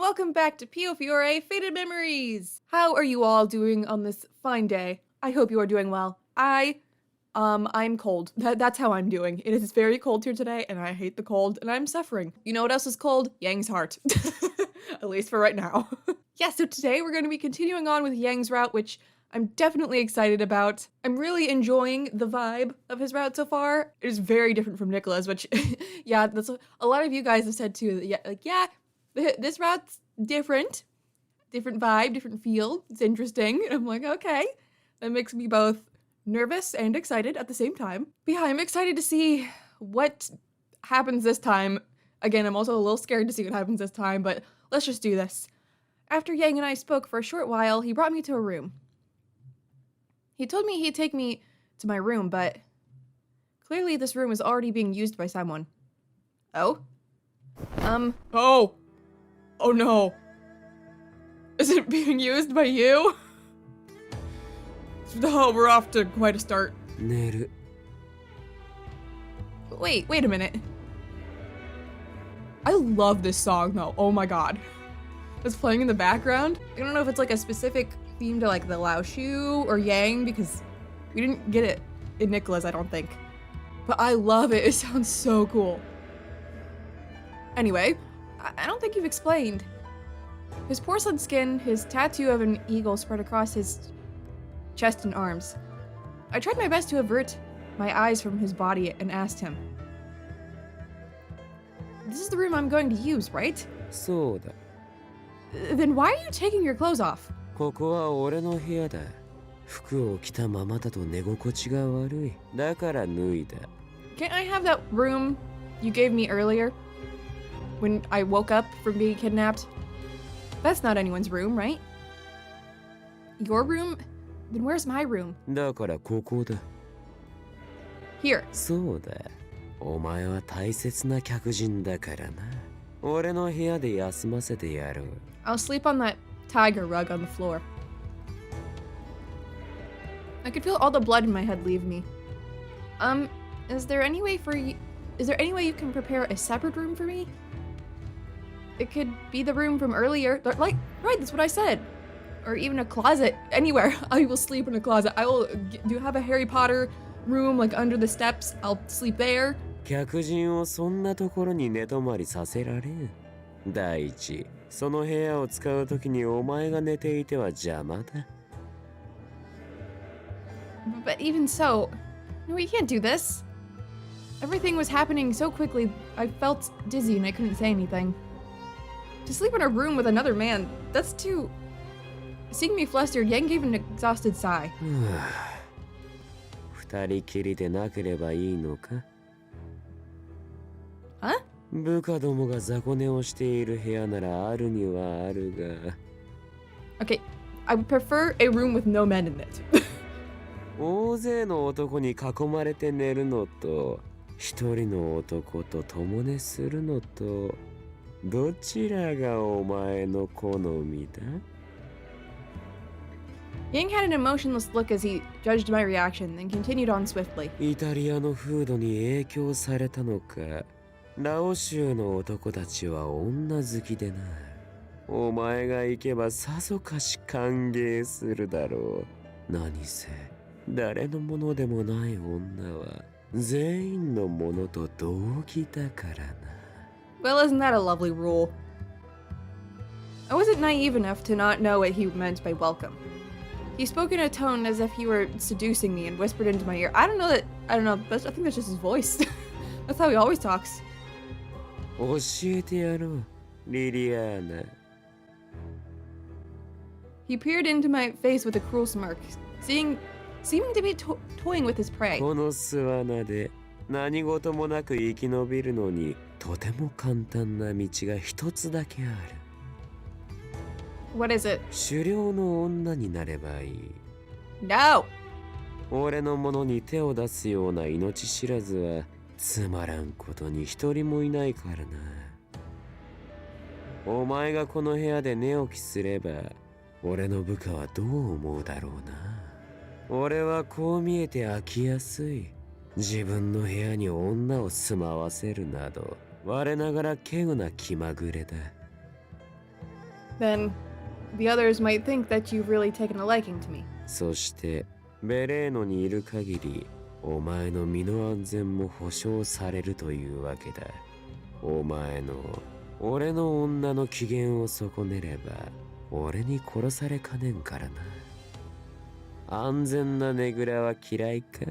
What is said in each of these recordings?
welcome back to Piofiore Faded Memories! How are you all doing on this fine day? I hope you are doing well. I'm cold. That's how I'm doing. It is very cold here today, and I hate the cold, and I'm suffering. You know what else is cold? Yang's heart. At least for right now. Yeah, so today we're going to be continuing on with Yang's route, which I'm definitely excited about. I'm really enjoying the vibe of his route so far. It is very different from Nicola's, which, yeah, that's a lot of you guys have said too. Yeah, this route's different. Different vibe, different feel. It's interesting. And I'm like, okay. That makes me both nervous and excited at the same time. But yeah, I'm excited to see what happens this time. Again, I'm also a little scared to see what happens this time, but let's just do this. After Yang and I spoke for a short while, he brought me to a room. He told me he'd take me to my room, but clearly this room is already being used by someone. Oh? Oh no. Is it being used by you? Oh, we're off to quite a start. Wait a minute. I love this song though, oh my god. It's playing in the background. I don't know if it's like a specific theme to like the Lao Shu or Yang because we didn't get it in Nicola's, I don't think. But I love it, it sounds so cool. Anyway, I don't think you've explained. His porcelain skin, his tattoo of an eagle spread across his chest and arms. I tried my best to avert my eyes from his body and asked him. This is the room I'm going to use, right? So. Then why are you taking your clothes off? ここは俺の部屋だ。服を着たままだと寝心地が悪い。だから脱いだ。Can't I have that room you gave me earlier? When I woke up from being kidnapped? That's not anyone's room, right? Your room? Then where's my room? だからここだ。Here. そうだ。お前は大切な客人だからな。俺の部屋で休ませてやる。I'll sleep on that tiger rug on the floor. I could feel all the blood in my head leave me. Is there any way you can prepare a separate room for me? It could be the room from earlier. Right, that's what I said. Or even a closet. Anywhere. I will sleep in a closet. Do you have a Harry Potter room like under the steps? I'll sleep there. 客人をそんなところに寝泊まりさせられん。第一、その部屋を使うときにお前が寝ていては邪魔だ。But even so, no, we can't do this. Everything was happening so quickly, I felt dizzy and I couldn't say anything. To sleep in a room with another man, that's too... Seeing me flustered, Yang gave an exhausted sigh. 二人きりでなければいいのか? Huh? 部下どもが雑魚寝をしている部屋ならあるにはあるが。Okay, I would prefer a room with no men in it. 大勢の男に囲まれて寝るのと、一人の男と共寝するのと、どちらがお前の好みだ? Yang had an emotionless look as he judged my reaction, then continued on swiftly. イタリアの風土に影響されたのか、ラオ州の男たちは女好きでな。お前が行けばさぞかし歓迎するだろう。何せ、誰のものでもない女は全員のものと同義だからな。Well, isn't that a lovely rule? I wasn't naive enough to not know what he meant by welcome. He spoke in a tone as if he were seducing me and whispered into my ear. I think that's just his voice. That's how he always talks. 教えてやろう、リリアーナ。He peered into my face with a cruel smirk, seeming to be toying with his prey. この巣穴で何事もなく生き延びるのにとても簡単な道が一つだけある。What is it? 狩猟の女になればいい。No! 俺のものに手を出すような命知らずはつまらんことに一人もいないからな。お前がこの部屋で寝起きすれば俺の部下はどう思うだろうな。俺はこう見えて飽きやすい。自分の部屋に女を住まわせるなど我ながら稀有な気まぐれだ。then the others might think that you've really taken a liking to me. そしてベレーノにいる限りお前の身の安全も保証されるというわけだ。お前の俺の女の機嫌を損ねれば俺に殺されかねんからな。安全なねぐらは嫌いか？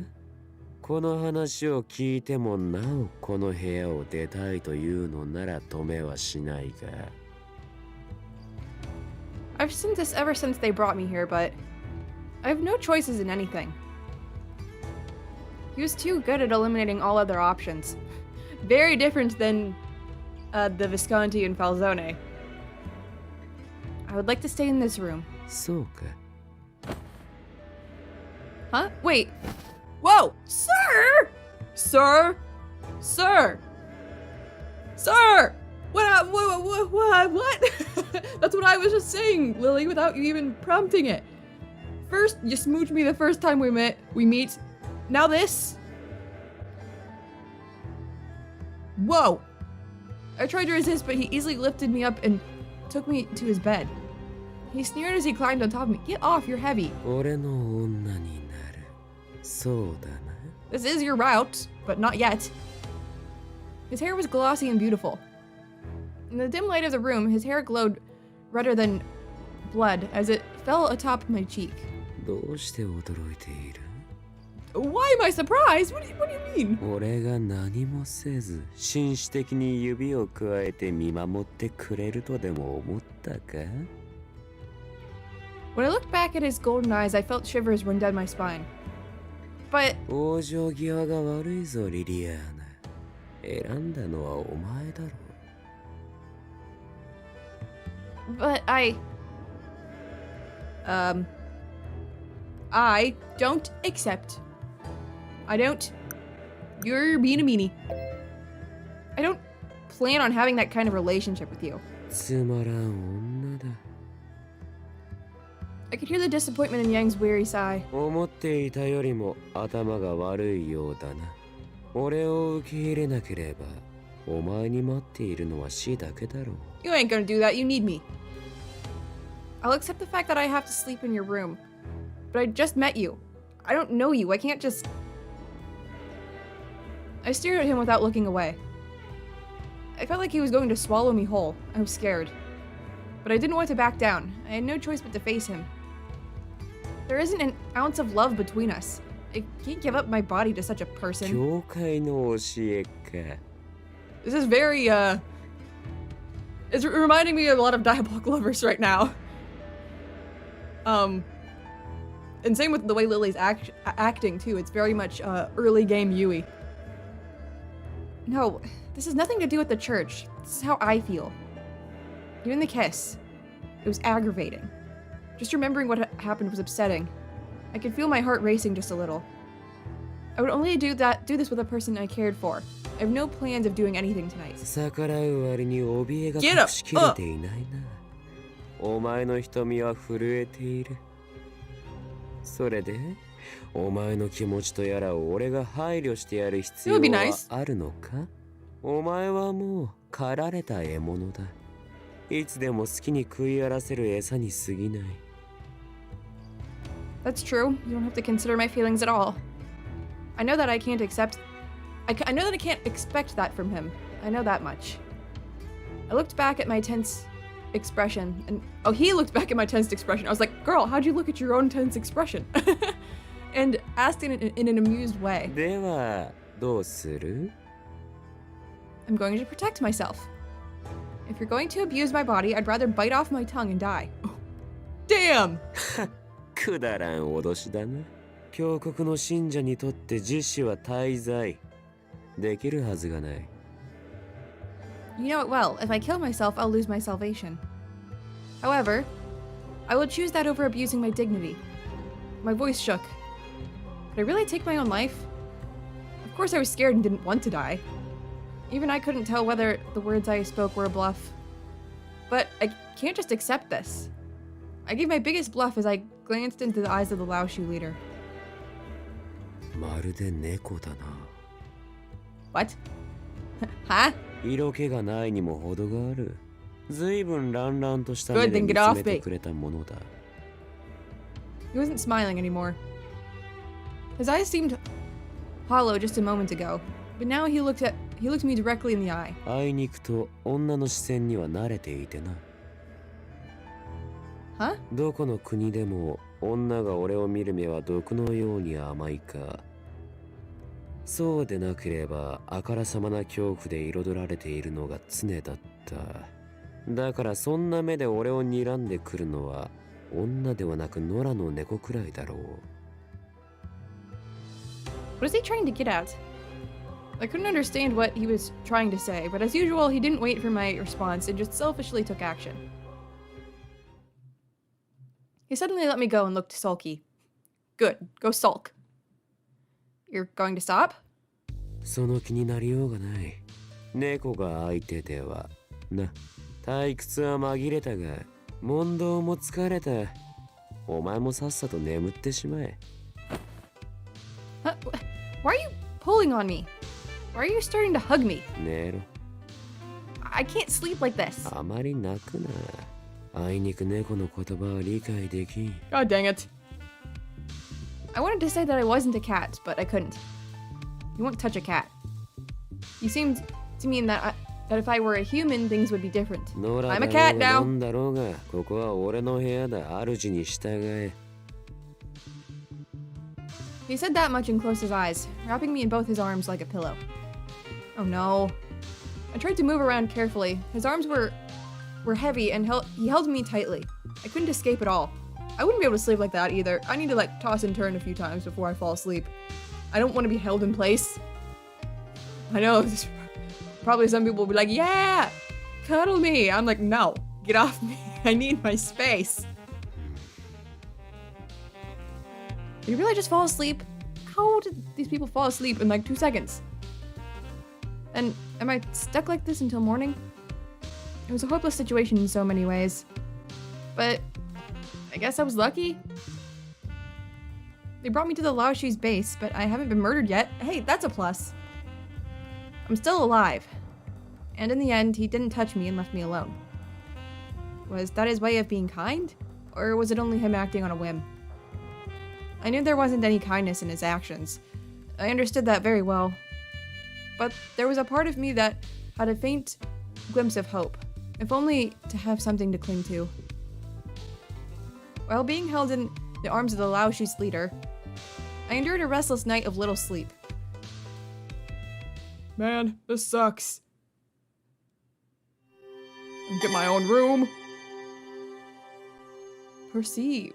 この話を聞いてもなおこの部屋を出たいというのなら止めはしないが。I've seen this ever since they brought me here, but I have no choices in anything. He was too good at eliminating all other options. Very different than the Visconti and Falzone. I would like to stay in this room. そうか。Huh? Wait. Whoa! Sir! Sir! Sir! Sir! What? What? That's what I was just saying, Lily, without you even prompting it. First, you smooched me the first time we meet. Now this? Whoa! I tried to resist, but he easily lifted me up and took me to his bed. He sneered as he climbed on top of me. Get off, you're heavy. 俺の女になる。そうだな。This is your route, but not yet. His hair was glossy and beautiful. In the dim light of the room, his hair glowed redder than blood as it fell atop my cheek. どうして驚いている？ Why am I surprised? What do you mean? 俺が何もせず紳士的に指をくわえて見守ってくれるとでも思ったか？ When I looked back at his golden eyes, I felt shivers run down my spine. But 往生際が悪いぞリリアーナ。選んだのはお前だろ。But I don't accept. I don't. You're being a meanie. I don't plan on having that kind of relationship with you. つまらん女だ。I could hear the disappointment in Yang's weary sigh. 思っていたよりも頭が悪いようだな。俺を受け入れなければお前に待っているのは死だけだろう。 You ain't gonna do that. You need me. I'll accept the fact that I have to sleep in your room. But I just met you. I don't know you. I can't just... I stared at him without looking away. I felt like he was going to swallow me whole. I was scared. But I didn't want to back down. I had no choice but to face him. There isn't an ounce of love between us. I can't give up my body to such a person. 教会の教えか。 This is very, it's reminding me of a lot of Diabolik Lovers right now. And same with the way Lily's acting too. It's very much early game Yui. No, this has nothing to do with the church. This is how I feel. Even the kiss. It was aggravating. Just remembering what happened was upsetting. I could feel my heart racing just a little. I would only do this with a person I cared for. I have no plans of doing anything tonight. 逆らう割に怯えが隠しきれていないな。お前の瞳は震えている。それで、お前の気持ちとやらを俺が配慮してやる必要はあるのか？お前はもう狩られた獲物だ。いつでも好きに食い荒らせる餌に過ぎない。That's true. You don't have to consider my feelings at all. I know that I can't accept... I know that I can't expect that from him. I know that much. I looked back at my tense expression and... Oh, he looked back at my tense expression. I was like, girl, how'd you look at your own tense expression? And asked in an amused way. では、どうする？ I'm going to protect myself. If you're going to abuse my body, I'd rather bite off my tongue and die. Damn! くだらん脅しだな。教国の信者にとって自死は大罪。できるはずがない。You know it well. If I kill myself, I'll lose my salvation. However, I will choose that over abusing my dignity. My voice shook. Could I really take my own life? Of course I was scared and didn't want to die. Even I couldn't tell whether the words I spoke were a bluff. But I can't just accept this. I gave my biggest bluff as I glanced into the eyes of the Laoshu leader. まるで猫だな。What? Huh? 色気がないにも程がある。随分乱々とした目 Good, で then 見 get つ off めて me. くれたものだ。He wasn't smiling anymore. His eyes seemed hollow just a moment ago, but now he looked me directly in the eye. あいにくと女の視線には慣れていてな。Huh? どこの国でも女が俺を見る目は毒のように甘いか。そうでなければあからさまな恐怖で彩られているのが常だった。だからそんな目で俺を睨んでくるのは女ではなく野良の猫くらいだろう。What is he trying to get at? I couldn't understand what he was trying to say, but as usual, he didn't wait for my response and just selfishly took action. He suddenly let me go and looked sulky. Good. Go sulk. You're going to stop? その気になりようがない。猫が相手ではな。退屈は紛れたが問答も疲れた。お前もさっさと眠ってしまえ。Huh? Why are you pulling on me? Why are you starting to hug me? 寝ろ。I can't sleep like this. あまり泣くな。あいにく猫の言葉は理解できん。 God dang it. I wanted to say that I wasn't a cat, but I couldn't. You won't touch a cat. You seemed to mean that that if I were a human, things would be different. I'm a cat now. なんだろうが、ここは俺の部屋だ。主に従え。He said that much and closed his eyes, wrapping me in both his arms like a pillow. Oh no. I tried to move around carefully. His arms were heavy and he held me tightly. I couldn't escape at all. I wouldn't be able to sleep like that either. I need to like toss and turn a few times before I fall asleep. I don't want to be held in place. I know, probably some people will be like, yeah, cuddle me. I'm like, no, get off me. I need my space. Did you really just fall asleep? How did these people fall asleep in like 2 seconds? And am I stuck like this until morning? It was a hopeless situation in so many ways. But I guess I was lucky. They brought me to the Laoshu's base, but I haven't been murdered yet. Hey, that's a plus. I'm still alive. And in the end, he didn't touch me and left me alone. Was that his way of being kind? Or was it only him acting on a whim? I knew there wasn't any kindness in his actions. I understood that very well. But there was a part of me that had a faint glimpse of hope, if only to have something to cling to. While being held in the arms of the Laoshu's leader, I endured a restless night of little sleep. Man, this sucks. Get my own room. Perceive.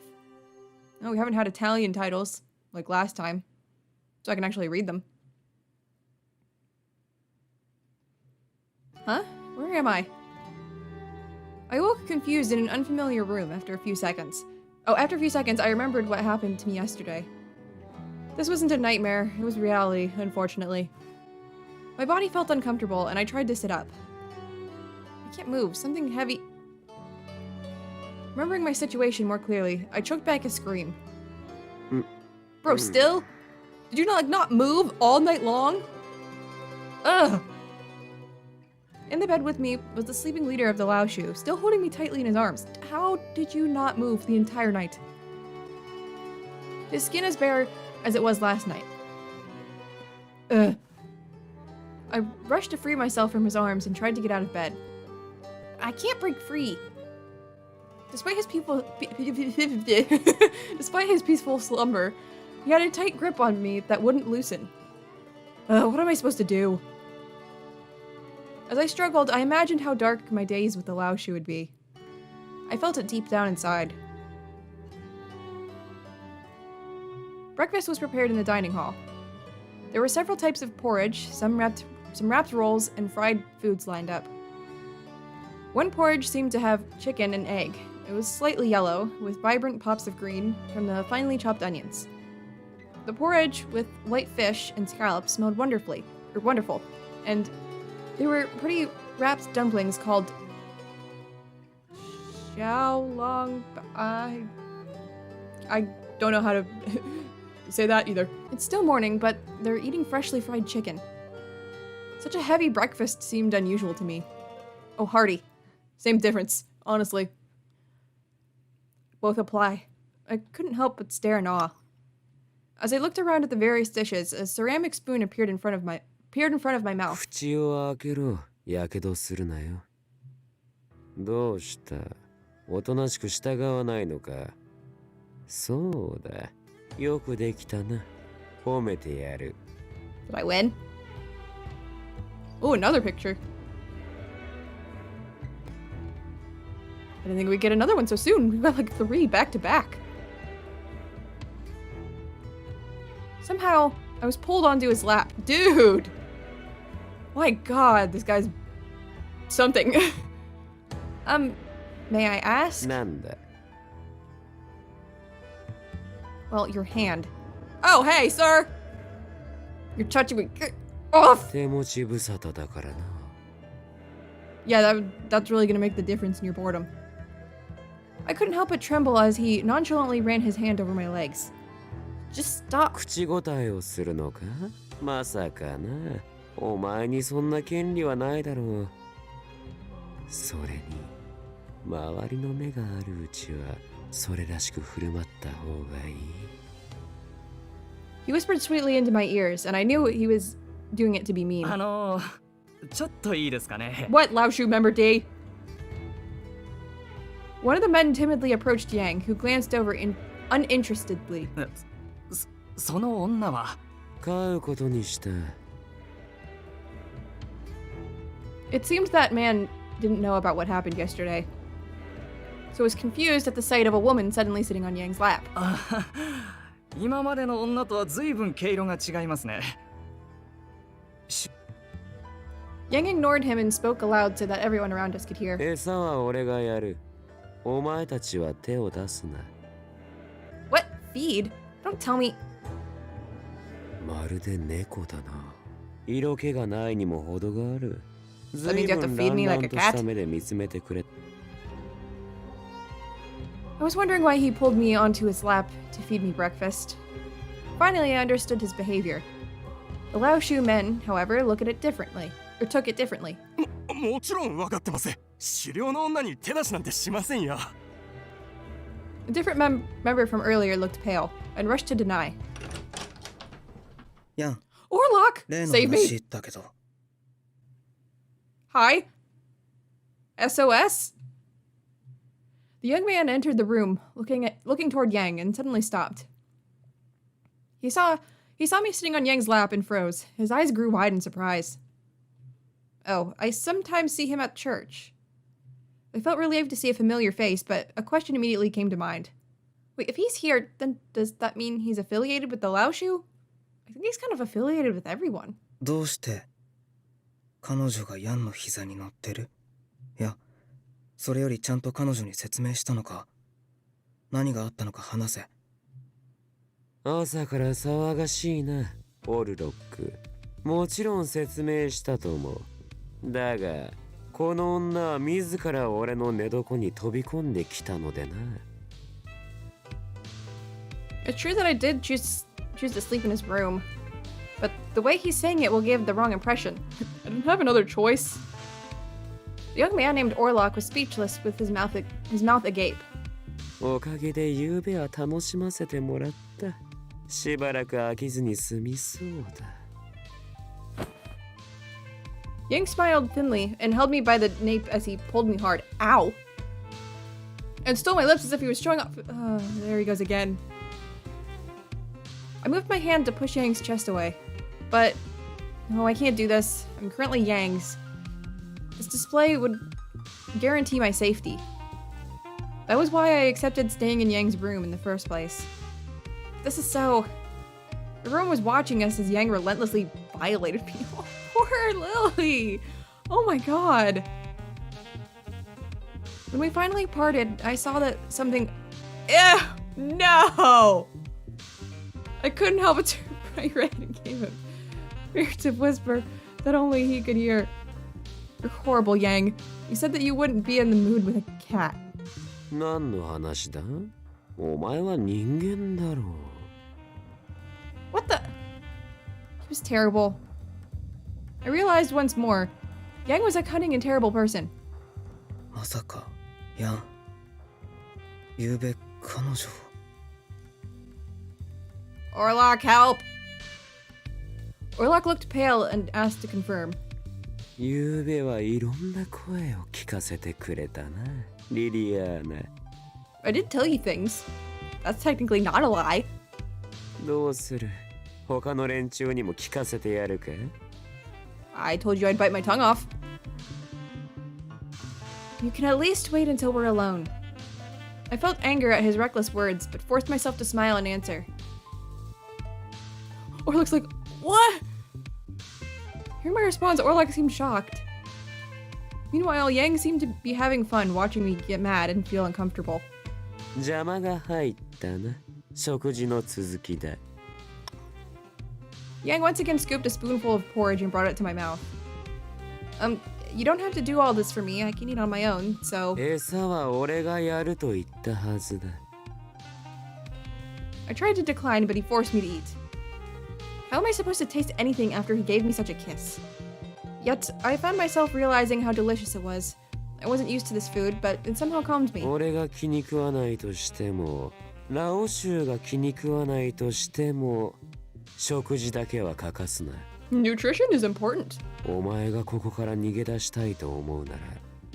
No, we haven't had Italian titles, like last time, so I can actually read them. Huh? Where am I? I woke confused in an unfamiliar room after a few seconds. Oh, after a few seconds, I remembered what happened to me yesterday. This wasn't a nightmare, it was reality, unfortunately. My body felt uncomfortable, and I tried to sit up. I can't move, something heavy... Remembering my situation more clearly, I choked back a scream. Bro, still? Did you not move all night long? Ugh! In the bed with me was the sleeping leader of the Laoshu, still holding me tightly in his arms. How did you not move the entire night? His skin as bare as it was last night. Ugh. I rushed to free myself from his arms and tried to get out of bed. I can't break free. Despite his peaceful slumber, he had a tight grip on me that wouldn't loosen. What am I supposed to do? As I struggled, I imagined how dark my days with the Laoshu would be. I felt it deep down inside. Breakfast was prepared in the dining hall. There were several types of porridge, some wrapped rolls, and fried foods lined up. One porridge seemed to have chicken and egg. It was slightly yellow, with vibrant pops of green from the finely chopped onions. The porridge, with white fish and scallops, smelled wonderful, and there were pretty wrapped dumplings called xiaolong. I don't know how to say that either. It's still morning, but they're eating freshly fried chicken. Such a heavy breakfast seemed unusual to me. Oh, hearty. Same difference, honestly. Both apply. I couldn't help but stare in awe. As I looked around at the various dishes, a ceramic spoon appeared in front of my mouth. 口を開けろ。やけどするなよ。どうした？おとなしく従わないのか？そうだ。よくできたな。褒めてやる。Did I win? Oh, another picture. I didn't think we'd get another one so soon. We've got like 3 back to back. Somehow, I was pulled onto his lap. Dude! My god, this guy's something. May I ask? なんだ。 Well, your hand. Oh, hey, sir! You're touching me. Get off! 手持ち無沙汰だからな。 Yeah, that's really gonna make the difference in your boredom. I couldn't help but tremble as he nonchalantly ran his hand over my legs. Just stop. 口答えをするのか？まさかな。お前にそんな権利はないだろう。それに、周りの目があるうちは、それらしく振る舞った方がいい。He whispered sweetly into my ears, and I knew he was doing it to be mean. ちょっといいですかね。 What, Laoshu member D? One of the men timidly approached Yang, who glanced over uninterestedly. その女は。飼うことにした。 It seemed that man didn't know about what happened yesterday, so was confused at the sight of a woman suddenly sitting on Yang's lap. 今までの女とは随分毛色が違いますね。 Yang ignored him and spoke aloud so that everyone around us could hear. 餌は俺がやる。お前たちは手を出すな。 What? Feed? Don't tell me. まるで猫だな。色気がないにも程がある。 That means you have to feed me like a cat? 目で見つめてくれ。 I was wondering why he pulled me onto his lap to feed me breakfast. Finally, I understood his behavior. The Laoshu men, however, took it differently. もちろん分かってます。狩猟の女に手出しなんてしませんよ。 A different member from earlier looked pale and rushed to deny. やん、 Orlok, 例の save 話 me! だけど、 Hi? SOS? The young man entered the room, looking toward Yang, and suddenly stopped. He saw me sitting on Yang's lap and froze. His eyes grew wide in surprise. Oh, I sometimes see him at church. I felt relieved to see a familiar face, but a question immediately came to mind. Wait, if he's here, then does that mean he's affiliated with the Laoshu? I think he's kind of affiliated with everyone. どうして彼女がヤンの膝に乗ってる？いや、それよりちゃんと彼女に説明したのか？何があったのか話せ。朝から騒がしいな、オルロック。もちろん説明したと思う。だが、この女は自ら俺の寝床に飛び込んできたのでな。It's true that I did choose to sleep in his room, but the way he's saying it will give the wrong impression. I didn't have another choice. The young man named Orlok was speechless with his mouth agape. おかげで夕べは楽しませてもらった。しばらく飽きずに済みそうだ。Yang smiled thinly and held me by the nape as he pulled me hard. Ow! And stole my lips as if he was showing off. There he goes again. I moved my hand to push Yang's chest away. But, no, I can't do this. I'm currently Yang's. This display would guarantee my safety. That was why I accepted staying in Yang's room in the first place. This is so... Everyone was watching us as Yang relentlessly violated me. Poor Lili! Oh my god. When we finally parted, I saw that something... Ew! No! I couldn't help but turn bright red and gave him a figurative whisper that only he could hear. You're horrible, Yang. You said that you wouldn't be in the mood with a cat. 何の話だ？お前は人間だろう。What the? He was terrible. I realized once more, Yang was a cunning and terrible person. まさかヤン、ゆうべ彼女を。 Orlok, help! Orlok looked pale and asked to confirm. ゆうべはいろんな声を聞かせてくれたな、リリアーナ。 I did tell you things. That's technically not a lie. どうする？他の連中にも聞かせてやるか？ I told you I'd bite my tongue off. You can at least wait until we're alone. I felt anger at his reckless words, but forced myself to smile and answer. Orlok's like, what? Hearing my response, Orlok seemed shocked. Meanwhile, Yang seemed to be having fun watching me get mad and feel uncomfortable. 邪魔が入ったな。食事の続きだ。Yang once again scooped a spoonful of porridge and brought it to my mouth. You don't have to do all this for me. I can eat on my own, so... 餌は俺がやると言ったはずだ。I tried to decline, but he forced me to eat. How am I supposed to taste anything after he gave me such a kiss? Yet, I found myself realizing how delicious it was. I wasn't used to this food, but it somehow calmed me. 俺が気に食わないとしても、ラオシュウが気に食わないとしても、食事だけは欠かすな。Nutrition is important. お前がここから逃げ出したいと思うなら、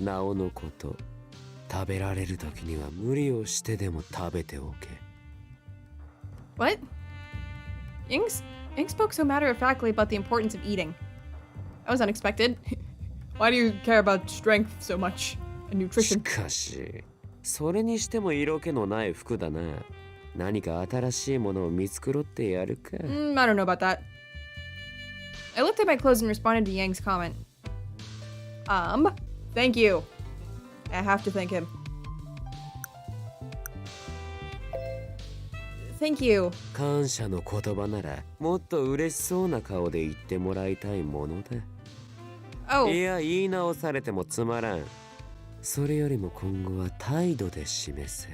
なおのこと、食べられる時には無理をしてでも食べておけ。What? Yang spoke so matter-of-factly about the importance of eating. That was unexpected. Why do you care about strength so much and し nutrition? かし、それにしても色気のない服だな。何か新しいものを見繕ってやるか。I don't know about that. I looked at my clothes and responded to Yang's comment. Thank you. I have to thank him. Thank you. 感謝の言葉なら、もっと嬉しそうな顔で言ってもらいたいものだ。Oh, いや、言い直されてもつまらん。それよりも今後は態度で示せ。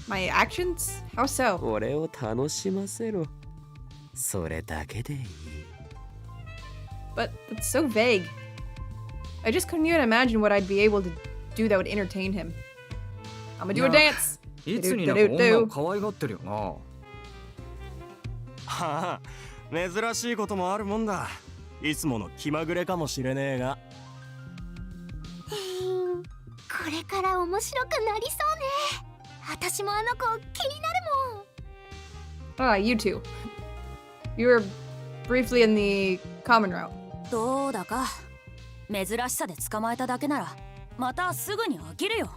my actions? How so? 俺を楽しませろ。それだけでいい。But that's so vague. I just couldn't even imagine what I'd be able to do that would entertain him. I'm gonna do a Nah. dance. いつになく女を可愛がってるよな。はあ、珍しいこともあるもんだ。いつもの気まぐれかもしれねえが。これから面白くなりそうね。私もあの子気になるもん。Ah, you two. You were briefly in the common route. どうだか珍しさで捕まえただけならまたすぐに飽きるよ。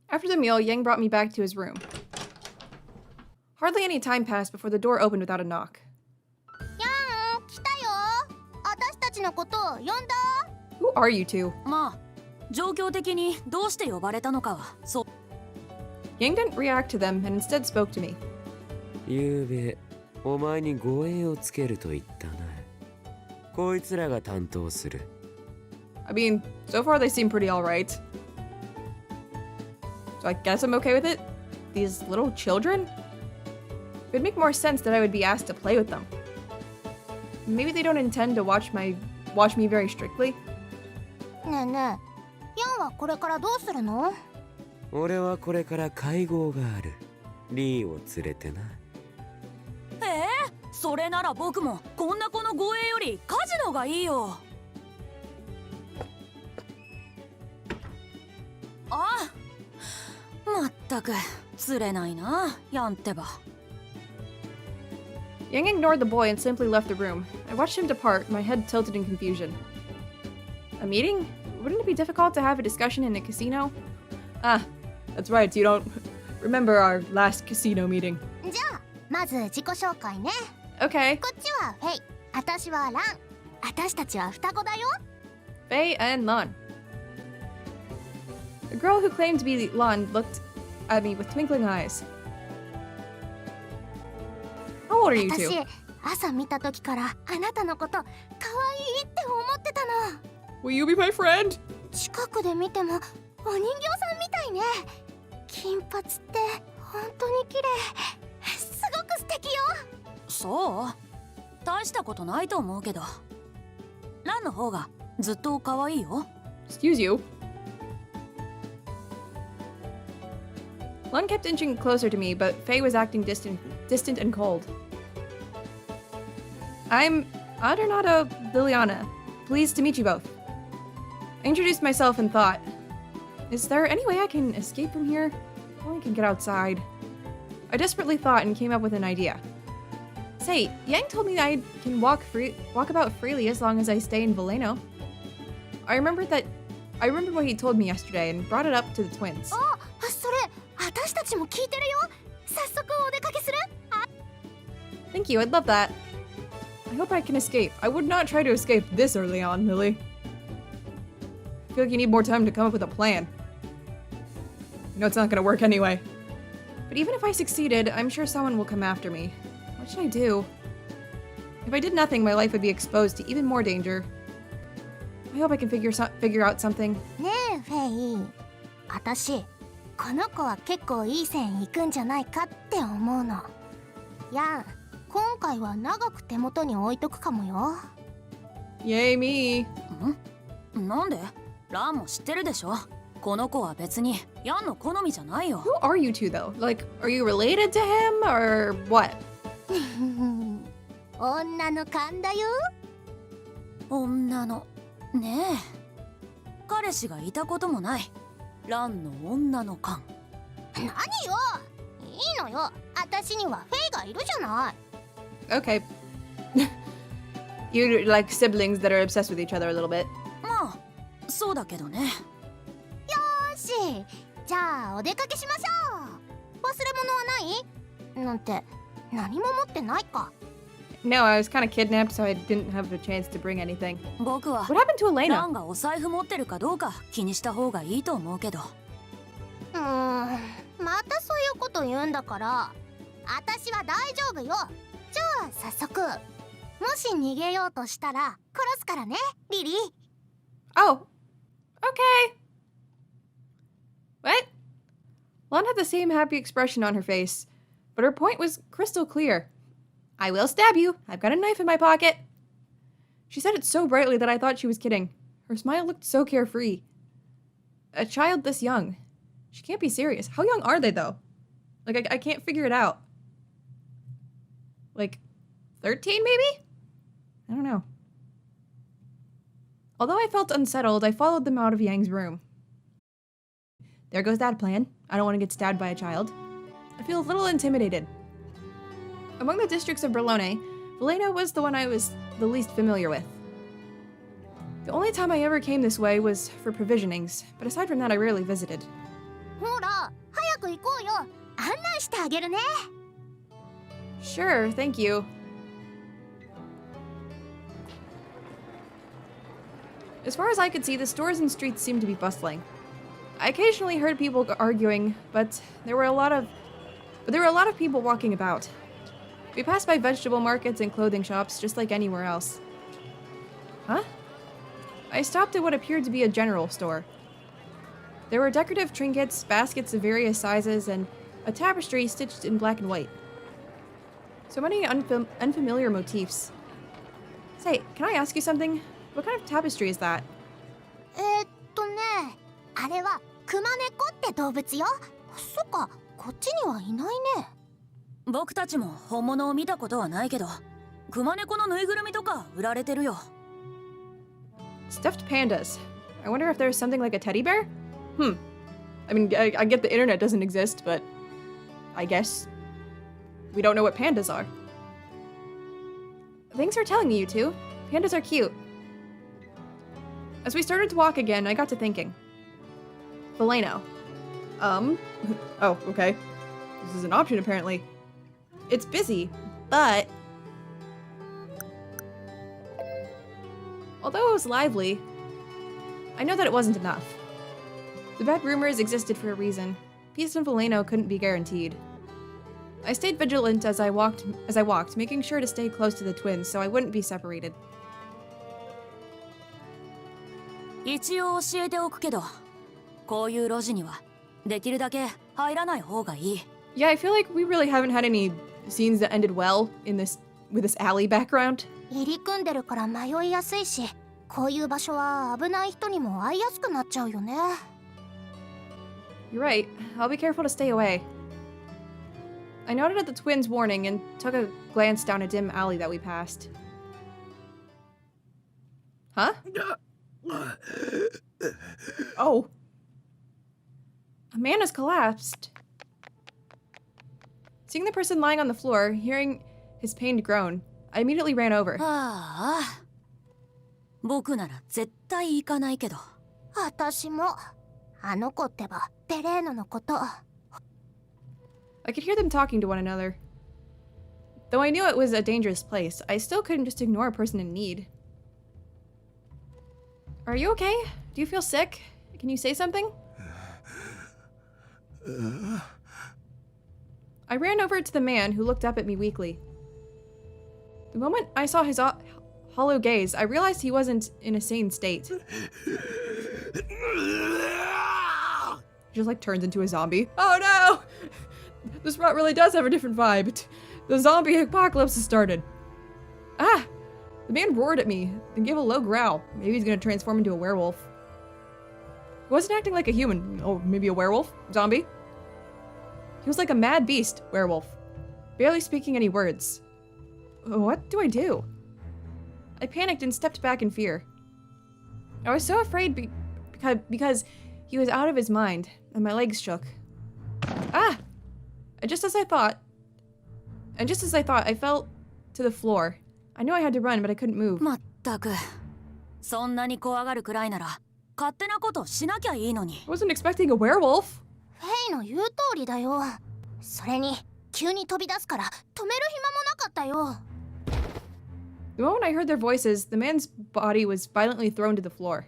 After the meal, Yang brought me back to his room. Hardly any time passed before the door opened without a knock. ヤン、来たよ。私たちのこと呼んだ？ Who are you two? まあ状況的にどうして呼ばれたのかはそう。 Yang didn't react to them and instead spoke to me. ゆうべ、お前に護衛をつけると言ったな。こいつらが担当する。I mean, so far they seem pretty alright. So I guess I'm okay with it? These little children? It would make more sense that I would be asked to play with them. Maybe they don't intend to watch me very strictly. ねえねえ、ヤンはこれからどうするの？俺はこれから会合がある。リーを連れてな。それなら僕もこんな子の護衛よりカジノがいいよ。あ、まったく釣れないなヤンってば。 Yang ignored the boy and simply left the room. I watched him depart, my head tilted in confusion. A meeting? Wouldn't it be difficult to have a discussion in a casino? Ah, that's right, you don't remember our last casino meeting. じゃあまず自己紹介ね。 Okay, こっちはフェイ、私はラン。私たちは双子だよ。 Faye and Lon. The girl who claimed to be Lon looked at me with twinkling eyes. How old are you 私 two? 朝見た時からあなたのこと可愛いって思ってたの。 Will you be my friend? 近くで見てもお人形さんみたいね。金髪って本当に綺麗。すごく素敵よ。そう大したことないと思うけどの方がずっと可愛いよ。 Excuse you. Lon kept inching closer to me, but Faye was acting distant and cold. I'm Adernado Liliana. Pleased to meet you both. I introduced myself and thought, is there any way I can escape from here? Or I can get outside. I desperately thought and came up with an idea. Say, Yang told me I can walk about freely as long as I stay in Veleno. I remember what he told me yesterday and brought it up to the twins. あ、それ私たちも聞いてるよ。早速お出かけする？ Thank you, I'd love that. I hope I can escape. I would not try to escape this early on, Lily. I feel like you need more time to come up with a plan. You know it's not gonna work anyway. But even if I succeeded, I'm sure someone will come after me. What should I do? If I did nothing, my life would be exposed to even more danger. I hope I can figure out something. ねえフェイ、私この子は結構いい線いくんじゃないかって思うの。ヤン、今回は長く手元に置いとくかもよ。 Yay me. なんで？ランも知ってるでしょ。この子は別にヤンの好みじゃないよ。 Who are you two though? Like, are you related to him or what? 女の勘だよ。女のねえ、彼氏がいたこともないランの女の勘。何よ、いいのよ。私にはフェイがいるじゃない。Okay. You like siblings that are obsessed with each other a little bit. まあそうだけどね。よし、じゃあお出かけしましょう。忘れ物はない？なんて何も持ってないか。 No, I was kind of kidnapped, so I didn't have the chance to bring anything. 僕は What happened to ラ Elena? ンがお財布持ってるかどうか気にした方がいいと思うけど。またそういうこと言うんだから、私は大丈夫よ。じゃあ早速、もし逃げようとしたら殺すからね、リリー。 Oh. Okay. What? Lon had the same happy expression on her face, but her point was crystal clear. I will stab you. I've got a knife in my pocket. She said it so brightly that I thought she was kidding. Her smile looked so carefree. A child this young. She can't be serious. How young are they, though? Like, I can't figure it out. Like, 13, maybe? I don't know. Although I felt unsettled, I followed them out of Yang's room. There goes that plan. I don't want to get stabbed by a child. I feel a little intimidated. Among the districts of Berlone, Veleno was the one I was the least familiar with. The only time I ever came this way was for provisionings, but aside from that, I rarely visited. ほら、早く行こうよ。案内してあげるね。 Sure, thank you. As far as I could see, the stores and streets seemed to be bustling. I occasionally heard people arguing, but there were a lot of people walking about. We passed by vegetable markets and clothing shops, just like anywhere else. Huh? I stopped at what appeared to be a general store. There were decorative trinkets, baskets of various sizes, and a tapestry stitched in black and white. So many unfamiliar motifs. Say, can I ask you something? What kind of tapestry is that? あれはクマネコって動物よ。そっか、こっちにはいないね。僕たちも本物を見たことはないけど、クマネコのぬいぐるみとか売られてるよ。Stuffed pandas. I wonder if there's something like a teddy bear? I mean, I get the internet doesn't exist, but I guess we don't know what pandas are. Thanks for telling me, you two. Pandas are cute. As we started to walk again, I got to thinking. Veleno. Oh, okay. This is an option, apparently. It's busy, but... Although it was lively, I know that it wasn't enough. The bad rumors existed for a reason. Peace in Veleno couldn't be guaranteed. I stayed vigilant as I walked, making sure to stay close to the twins so I wouldn't be separated. 一応教えておくけど、こういう路地にはできるだけ入らない方がいい。Yeah, I feel like we really haven't had any scenes that ended well in with this alley background. 入り組んでるから迷いやすいし、こういう場所は危ない人にも会いやすくなっちゃうよね。 You're right. I'll be careful to stay away. I nodded at the twins' warning and took a glance down a dim alley that we passed. Huh? Oh. A man has collapsed. Seeing the person lying on the floor, hearing his pained groan, I immediately ran over. ああ、僕なら絶対行かないけど。私もあの子ってばベレーノのこと。 I could hear them talking to one another. Though I knew it was a dangerous place, I still couldn't just ignore a person in need. Are you okay? Do you feel sick? Can you say something? I ran over to the man who looked up at me weakly. The moment I saw his hollow gaze, I realized he wasn't in a sane state. He just like turns into a zombie. Oh no! This rot really does have a different vibe. The zombie apocalypse has started. Ah! The man roared at me, then gave a low growl. Maybe he's gonna transform into a werewolf. He wasn't acting like a human. Oh, maybe a werewolf? Zombie? He was like a mad beast werewolf, barely speaking any words. What do I do? I panicked and stepped back in fear. I was so afraid because he was out of his mind, and my legs shook. Ah! And just as I thought, I fell to the floor. I knew I had to run, but I couldn't move. まったく、そんなに怖がるくらいなら勝手なことしなきゃいいのに。I wasn't expecting a werewolf. フェイの言う通りだよ。それに急に飛び出すから止める暇もなかったよ。 The moment I heard their voices, the man's body was violently thrown to the floor.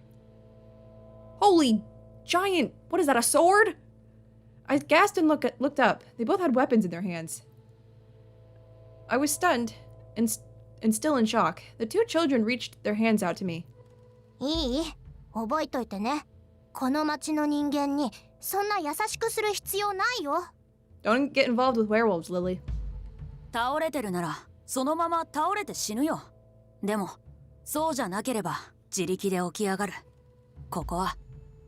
Holy giant! What is that, a sword? I gasped and looked up. They both had weapons in their hands. I was stunned and still in shock. The two children reached their hands out to me. いい？覚えといてね。この町の人間にそんな優しくする必要ないよ。 Don't get involved with werewolves, Lily. 倒れてるならそのまま倒れて死ぬよ。でもそうじゃなければ自力で起き上がる。ここは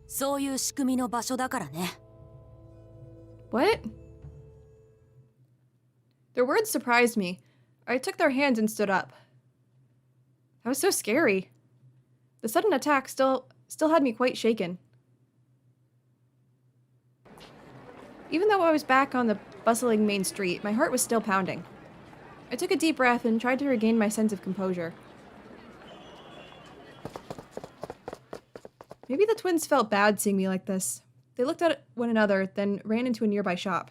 そういう仕組みの場所だからね。What? Their words surprised me. I took their hands and stood up. That was so scary. The sudden attack still had me quite shaken. Even though I was back on the bustling main street, my heart was still pounding. I took a deep breath and tried to regain my sense of composure. Maybe the twins felt bad seeing me like this. They looked at one another, then ran into a nearby shop.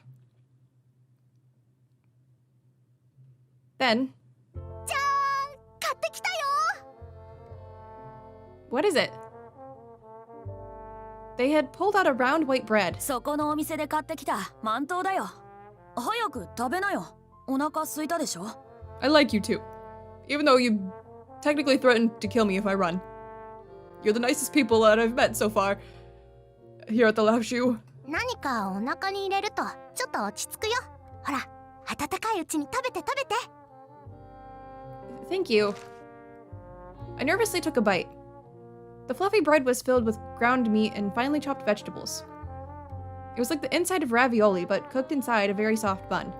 Then... じゃーん！買ってきたよ！ What is it? They had pulled out a round white bread. そこのお店で買ってきたマントウだよ。早く食べなよ。お腹空いたでしょ？ I like you too. Even though you technically threatened to kill me if I run. You're the nicest people that I've met so far. Here at the Lao Shu. 何かお腹に入れるとちょっと落ち着くよ。ほら、温かいうちに食べて食べて。 Thank you. I nervously took a bite. The fluffy bread was filled with ground meat and finely chopped vegetables. It was like the inside of ravioli, but cooked inside a very soft bun.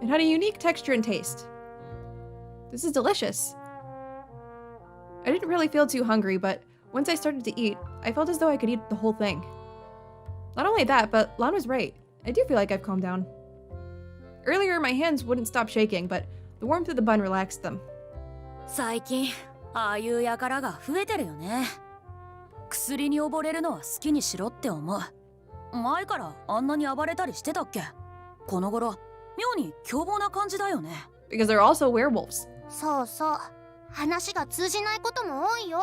It had a unique texture and taste. This is delicious. I didn't really feel too hungry, but once I started to eat, I felt as though I could eat the whole thing. Not only that, but Lan was right. I do feel like I've calmed down. Earlier, my hands wouldn't stop shaking, but the warmth of the bun relaxed them. 最近ああいう輩が増えてるよね。薬に溺れるのは好きにしろって思う。前からあんなに暴れたりしてたっけ？この頃妙に凶暴な感じだよね。 Because they're also werewolves. そうそう。話が通じないことも多いよ。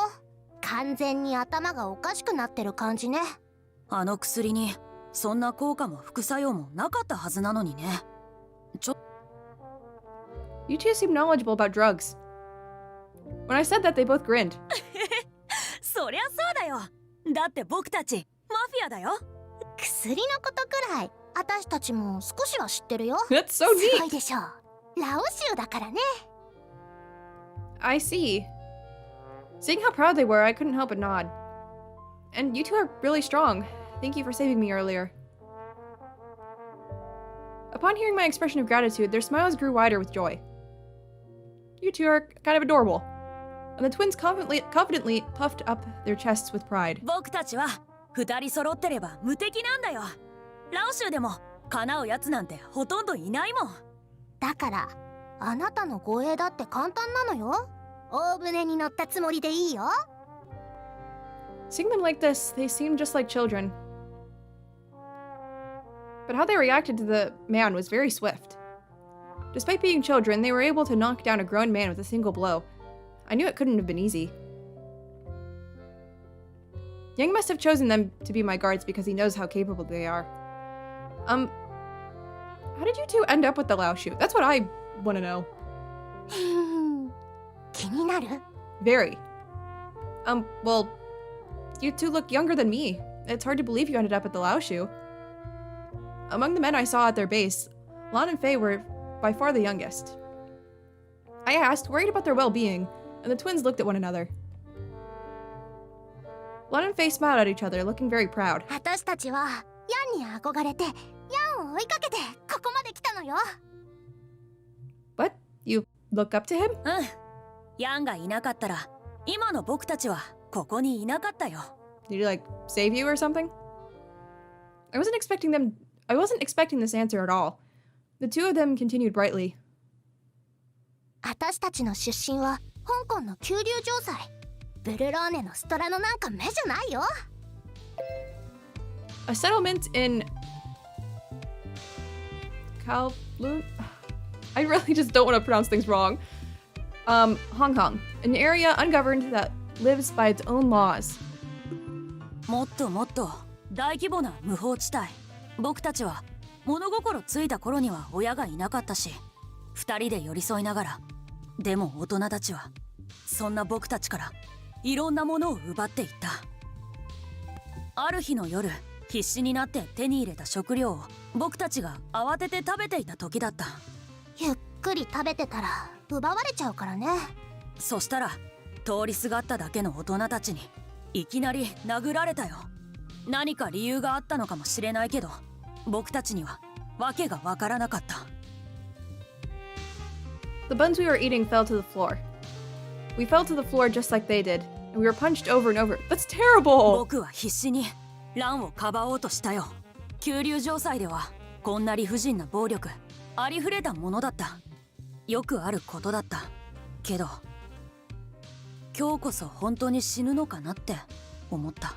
完全に頭がおかしくなってる感じね。あの薬にそんな効果も副作用もなかったはずなのにね。You two seem knowledgeable about drugs. When I said that, they both grinned. そりゃそうだよ。だって僕たちマフィアだよ。薬のことくらい私たちも少しは知ってるよ。 That's so すご neat. いでしょ。ラオ州だからね。I see. Seeing how proud they were, I couldn't help but nod. And you two are really strong. Thank you for saving me earlier. Upon hearing my expression of gratitude, their smiles grew wider with joy. You two are kind of adorable. And the twins confidently puffed up their chests with pride. 僕たちは2人揃ってれば無敵なんだよ。ラオ州でも叶うやつなんてほとんどいないもん。だからあなたの護衛だって簡単なのよ。大船に乗ったつもりでいいよ。 Seeing them like this, they seemed just like children. But how they reacted to the man was very swift. Despite being children, they were able to knock down a grown man with a single blow. I knew it couldn't have been easy. Yang must have chosen them to be my guards because he knows how capable they are. How did you two end up with the Lao Shu? That's what I want to know. 気になる？ Very. Well, you two look younger than me. It's hard to believe you ended up at the Lao Shu. Among the men I saw at their base, Lan and Fei were by far the youngest. I asked, worried about their well-being, and the twins looked at one another. Lan and Fei smiled at each other, looking very proud. 私たちはヤンに憧れてヤンを追いかけてここまで来たのよ。 What? You look up to him? うん。ヤンがいなかったら今の僕たちはここにいなかったよ。 Did he, like, save you or something? I wasn't expecting this answer at all. The two of them continued brightly. 私たちの出身は香港の九龍城塞。ブルローネのストラノなんか目じゃないよ。 A settlement in Kowloon? I really just don't want to pronounce things wrong. Hong Kong, an area ungoverned that lives by its own laws. もっともっと大規模な無法地帯。僕たちは物心ついた頃には親がいなかったし、2人で寄り添いながら。でも大人たちはそんな僕たちからいろんなものを奪っていった。ある日の夜、必死になって手に入れた食料を僕たちが慌てて食べていた時だった。ゆっくり食べてたら奪われちゃうからね。そしたら通りすがっただけの大人たちにいきなり殴られたよ。何か理由があったのかもしれないけど、僕たちには訳がわからなかった。The buns we were eating fell to the floor. We fell to the floor just like they did, and we were punched over and over. That's terrible! 僕は必死にランをかばおうとしたよ。九龍城塞ではこんな理不尽な暴力ありふれたものだった。よくあることだった。けど今日こそ本当に死ぬのかなって思った。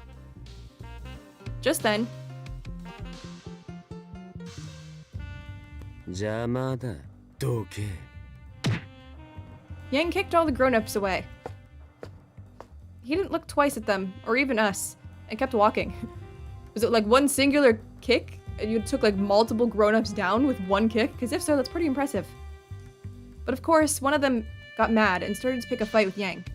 Just then, 邪魔だ。どけ。Yang kicked all the grown-ups away. He didn't look twice at them, or even us, and kept walking. Was it like one singular kick, and you took like multiple grown-ups down with one kick? Because if so, that's pretty impressive. But of course, one of them got mad and started to pick a fight with Yang.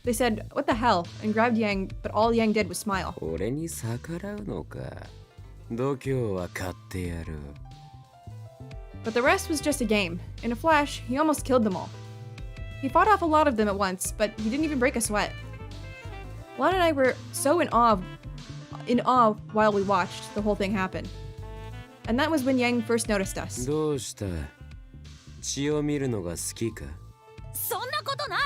They said, "What the hell?" and grabbed Yang, but all Yang did was smile. 俺に逆らうのか。度胸は買ってやる。But the rest was just a game. In a flash, he almost killed them all. He fought off a lot of them at once, but he didn't even break a sweat. Lan and I were so in awe while we watched the whole thing happen. And that was when Yang first noticed us. どうした？血を見るのが好きか？そんなことない。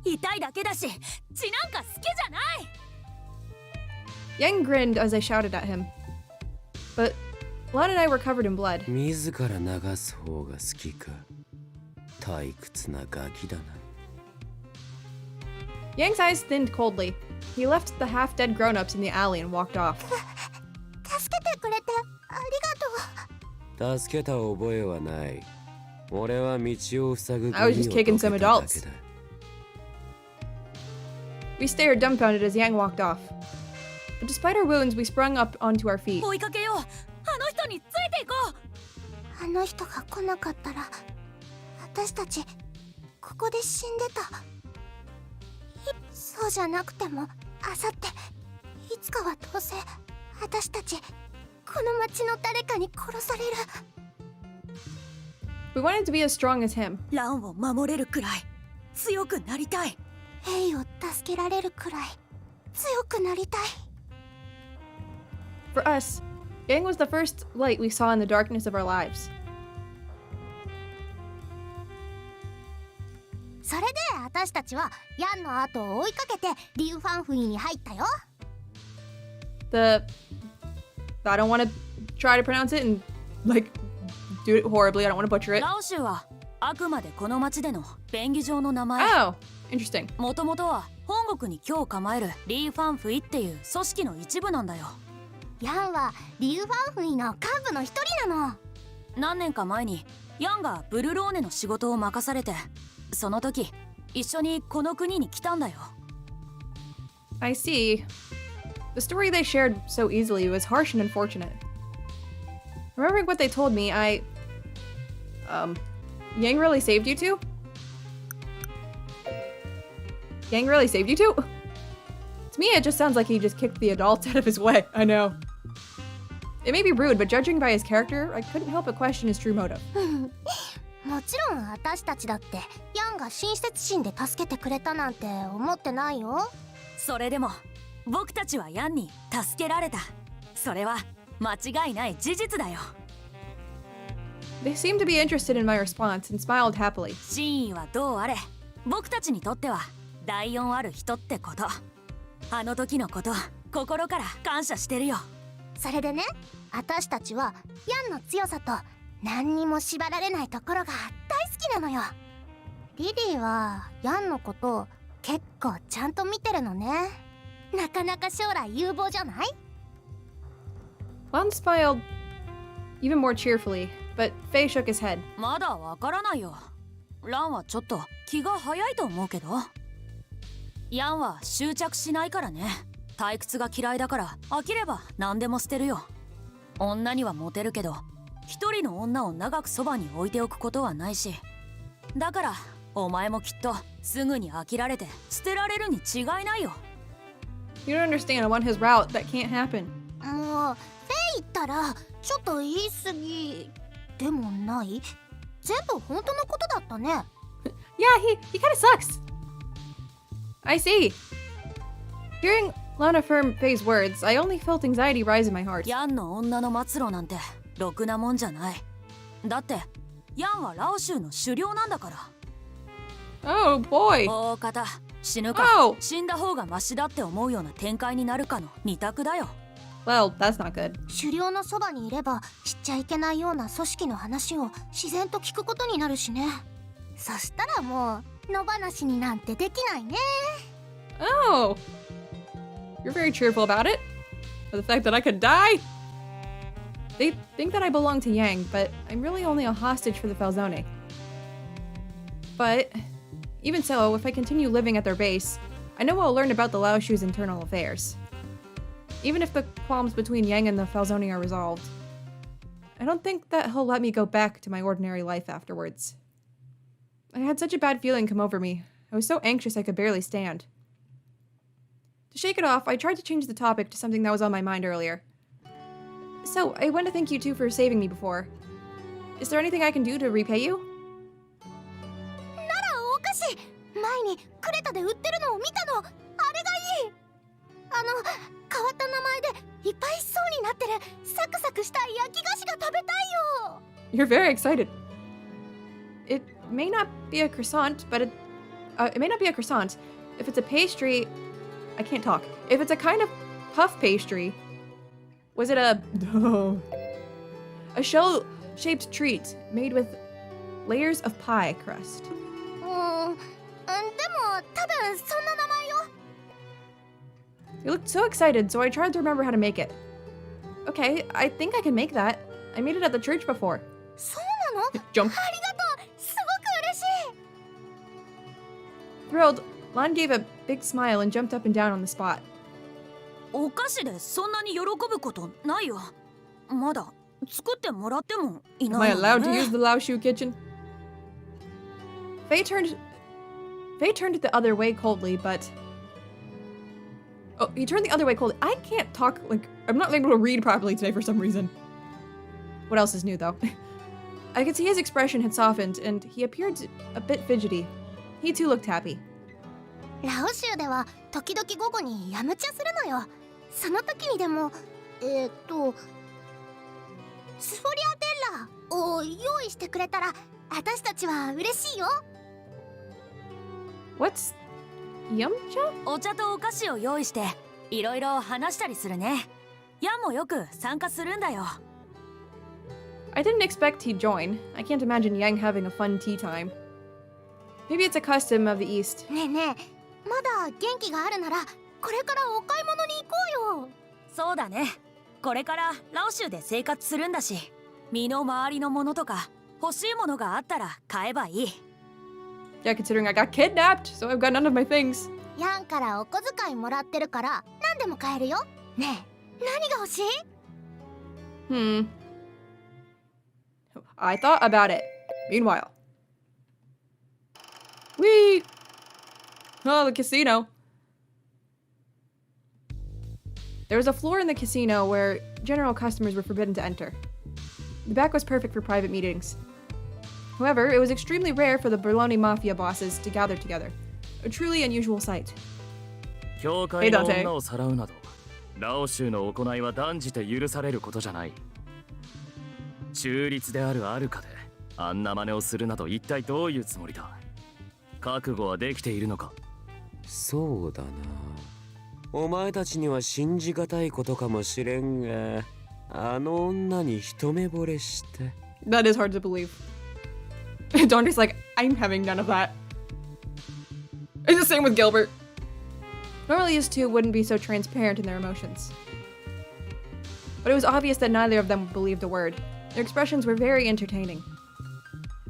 痛いだけだし、血なんか好きじゃない。Yang grinned as I shouted at him. But Lan and I were covered in blood. 自ら流す方が好きか？退屈なガキだな。Yang's eyes thinned coldly. He left the half-dead grown-ups in the alley and walked off. 助けてくれてありがとう。助けた覚えはない。俺は道を塞ぐ I was just kicking some ゴミをどけただ adults. けだ。We stared dumbfounded as Yang walked off. But despite our wounds, we sprung up onto our feet. 追いかけよう。あの人についていこう。あの人が来なかったら私たちここで死んでた。そうじゃなくてもあさっていつかはどうせ私たちこの町の誰かに殺される。 We wanted to be as strong as him. ランを守れるくらい強くなりたい。ヘイを助けられるくらい強くなりたい。 For us, Yang was the first light we saw in the darkness of our lives. それで私たちはヤンの後を追いかけてリュウファンフイに入ったよ。 I don't want to try to pronounce it and, like, do it horribly. I don't want to butcher it. ラオシュはあくまでこの町での便宜上の名前。 Oh, interesting. もともとは本国に今日構えるリー・ファンフイっていう組織の一部なんだよ。ヤンはリュウファンフイの幹部の一人なの。何年か前にヤンがブルローネの仕事を任されて、その時一緒にこの国に来たんだよ。 I see. The story they shared so easily was harsh and unfortunate. Remembering what they told me, Yang really saved you two? Yang really saved you two? To me, it just sounds like he just kicked the adults out of his way. I know. It may be rude, but judging by his character, I couldn't help but question his true motive. もちろん私たちだってヤンが親切心で助けてくれたなんて思ってないよ。それでも僕たちはヤンに助けられた。それは間違いない事実だよ。 They seemed to be interested in my response and smiled happily. 真意はどうあれ、僕たちにとっては第四ある人ってこと。あの時のこと心から感謝してるよ。それでね、私たちはヤンの強さと何にも縛られないところが大好きなのよ。リリーはヤンのことを結構ちゃんと見てるのね。なかなか将来有望じゃない？ Lon smiled even more cheerfully, but Faye shook his head. まだわからないよ。ランはちょっと気が早いと思うけど。ヤンは執着しないからね。退屈が嫌いだから飽きれば何でも捨てるよ。女にはモテるけど一人の女を長くそばに置いておくことはないし、だからお前もきっとすぐに飽きられて捨てられるに違いないよ。 You don't understand. I'm on his route. That can't happen. もうフェイったらちょっと言い過ぎでもない？全部本当のことだったね。 Yeah, he kind of sucks. I see. Hearing Lon affirm Faye's words, I only felt anxiety rise in my heart. ヤンの女の末路なんてろくなもんじゃない。だってヤンはラオ州の首領なんだから。 Oh boy. 大方死ぬか Oh. 死んだ方がマシだって思うような展開になるかの二択だよ。 Well, that's not good. 狩猟のそばにいれば知っちゃいけないような組織の話を自然と聞くことになるしね。そしたらもう野放しになんてできないね。 Oh. You're very cheerful about it. The fact that I could die? They think that I belong to Yang, but I'm really only a hostage for the Falzone. But even so, if I continue living at their base, I know I'll learn about the Laoshu's internal affairs. Even if the qualms between Yang and the Falzone are resolved, I don't think that he'll let me go back to my ordinary life afterwards. I had such a bad feeling come over me. I was so anxious I could barely stand. To shake it off, I tried to change the topic to something that was on my mind earlier. So, I want to thank you two for saving me before. Is there anything I can do to repay you? ならお菓子前にクレタで売ってるのを見たの。あれがいい。変わった名前でいっぱいしそうになってるサクサクした焼き菓子が食べたいよ。 You're very excited. It may not be a croissant, but it may not be a croissant. If it's a pastry, I can't talk. If it's a kind of puff pastry, was it a shell-shaped treat made with layers of pie crust? でも多分そんな名前よ。 You looked so excited, so I tried to remember how to make it. Okay, I think I can make that. I made it at the church before. そうなの？ Jump. ありがとう。すごく嬉しい。 Thrilled, Lon gave a big smile and jumped up and down on the spot. お菓子でそんなに喜ぶことないよ。まだ作ってもらってもい Am な I いの allowed to ね use the Laoshu kitchen? Faye turned the other way coldly, but... Oh, he turned the other way coldly. I can't talk, like, I'm not able to read properly today for some reason. What else is new, though? I could see his expression had softened, and he appeared a bit fidgety. He too looked happy. ラオ州では時々午後にヤムチャするのよ。その時にでもスフォリアテッラを用意してくれたら私たちは嬉しいよ。 What's Yamcha? お茶とお菓子を用意していろいろ話したりするね。ヤンもよく参加するんだよ。I didn't expect he'd join. I can't imagine Yang having a fun tea time. Maybe it's a custom of the East. ねえねえ、まだ元気があるならこれからお買い物に行こうよ。そうだね。これからラオ州で生活するんだし、身の回りのものとか欲しいものがあったら買えばいい。Yeah, considering I got kidnapped, so I've got none of my things. ヤンからお小遣いもらってるから何でも買えるよ。ねえ、何が欲しい？ I thought about it. Meanwhile. Whee! Oh, the casino. There was a floor in the casino where general customers were forbidden to enter. The back was perfect for private meetings. However, it was extremely rare for the Berloni Mafia bosses to gather together. A truly unusual sight. 教会の女をさらうなど、ラオ州の行いは断じて許されることじゃない。中立であるアルカであんな真似をするなど一体どういうつもりだ。覚悟はできているのか。そうだな。お前たちには信じがたいことかもしれんが、あの女に一目惚れして。That is hard to believe. Dondra's like, I'm having none of that. It's the same with Gilbert. Normally these two wouldn't be so transparent in their emotions. But it was obvious that neither of them believed a word. Their expressions were very entertaining.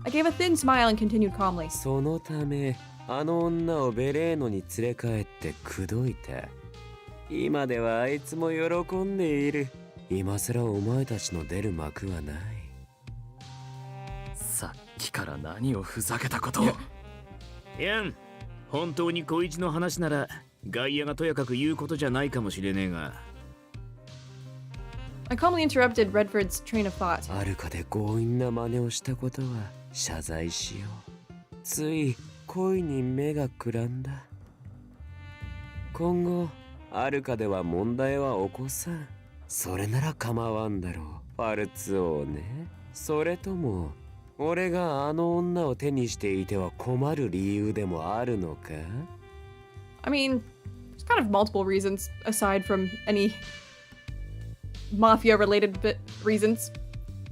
I gave a thin smile and continued calmly. そのため、あの女をベレーノに連れ帰って口説いた。今ではあいつも喜んでいる。今さらお前たちの出る幕はない。さっきから何をふざけたことを。ヤン、本当に小一の話なら外野がとやかく言うことじゃないかもしれねえが。I calmly interrupted Redford's train of thought. あるかで強引な真似をしたことは謝罪しよう。つい恋に目がくらんだ。今後あるかでは問題は起こさん。それなら構わんだろう。ファルツ王ね。それとも俺があの女を手にしていては困る理由でもあるのか？ I mean, there's kind of multiple reasons aside from any mafia-related reasons.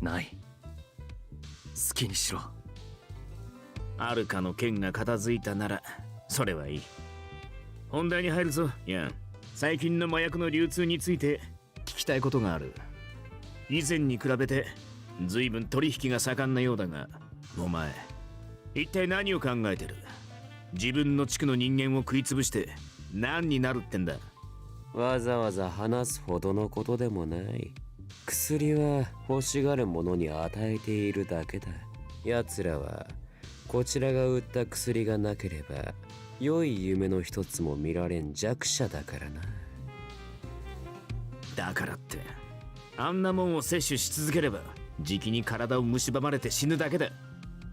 ない。好きにしろ。アルカの剣が片付いたならそれはいい。本題に入るぞ、ヤン。最近の麻薬の流通について聞きたいことがある。以前に比べて随分取引が盛んなようだが、お前一体何を考えてる？自分の地区の人間を食いつぶして何になるってんだ？わざわざ話すほどのことでもない。薬は欲しがる者に与えているだけだ。奴らはこちらが売った薬がなければ良い夢の一つも見られん弱者だからな。だからってあんなもんを摂取し続ければじきに体を蝕まれて死ぬだけだ。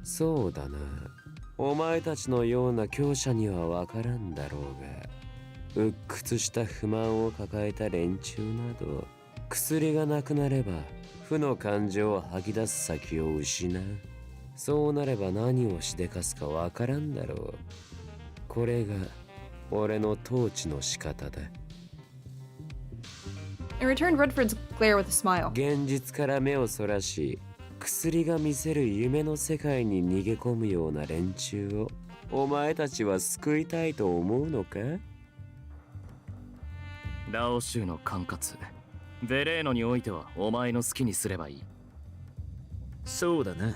そうだな。お前たちのような強者にはわからんだろうが、鬱屈した不満を抱えた連中など、薬がなくなれば負の感情を吐き出す先を失う。そうなれば何をしでかすかわからんだろう。これが俺の統治の仕方だ。I returned Redford's glare with a smile. 現実から目をそらし、薬が見せる夢の世界に逃げ込むような連中をお前たちは救いたいと思うのか？ラオ州の管轄、ベレーノにおいてはお前の好きにすればいい。そうだな。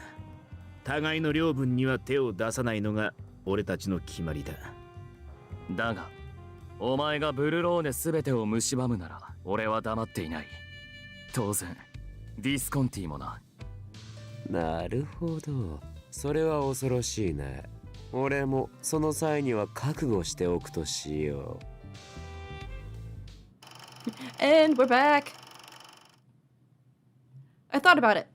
互いの領分には手を出さないのが俺たちの決まりだ。だがお前がブルローネ全てを蝕むなら俺は黙っていない。当然ディスコンティもな。なるほど。それは恐ろしいな。俺もその際には覚悟しておくとしよう。And we're back. I thought about it.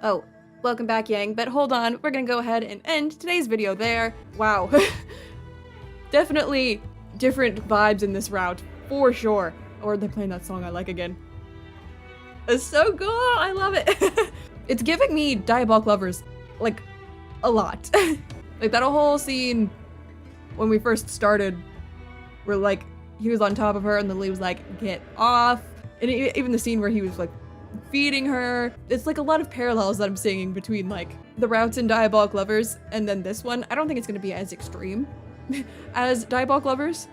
Oh, welcome back, Yang, but hold on, we're gonna go ahead and end today's video there. Wow. Definitely different vibes in this route, for sure. Or they're playing that song I like again. It's so cool, I love it. It's giving me Diabolik Lovers, like, a lot. Like that whole scene when we first started, where like, he was on top of her and then Lili was like, get off. And even the scene where he was like, feeding her. It's like a lot of parallels that I'm seeing between like the routes in Diabolik Lovers and then this one. I don't think it's gonna be as extreme as Diabolik Lovers.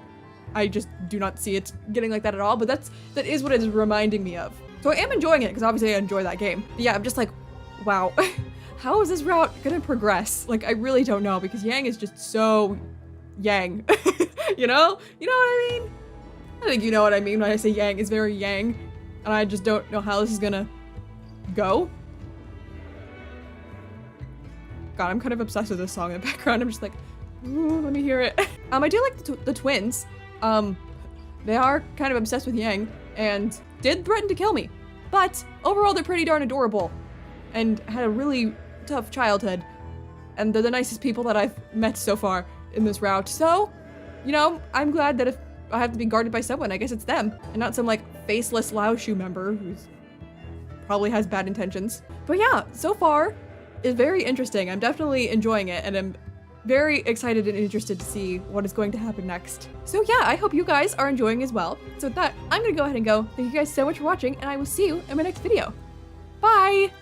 I just do not see it getting like that at all, but that is what it's reminding me of. So I am enjoying it because obviously I enjoy that game. But yeah, I'm just like, wow, how is this route gonna progress? Like I really don't know because Yang is just so Yang. You know? You know what I mean? I think you know what I mean when I say Yang is very Yang. And I just don't know how this is gonna go. God, I'm kind of obsessed with this song in the background. I'm just like, ooh, let me hear it. I do like the twins. They are kind of obsessed with Yang and did threaten to kill me. But overall, they're pretty darn adorable and had a really tough childhood. And they're the nicest people that I've met so far in this route. So, you know, I'm glad that if I have to be guarded by someone, I guess it's them and not some like faceless Laoshu member who's probably has bad intentions. But yeah, so far it's very interesting. I'm definitely enjoying it and I'm very excited and interested to see what is going to happen next. So yeah, I hope you guys are enjoying as well. So with that, I'm gonna go ahead and go. Thank you guys so much for watching and I will see you in my next video. Bye!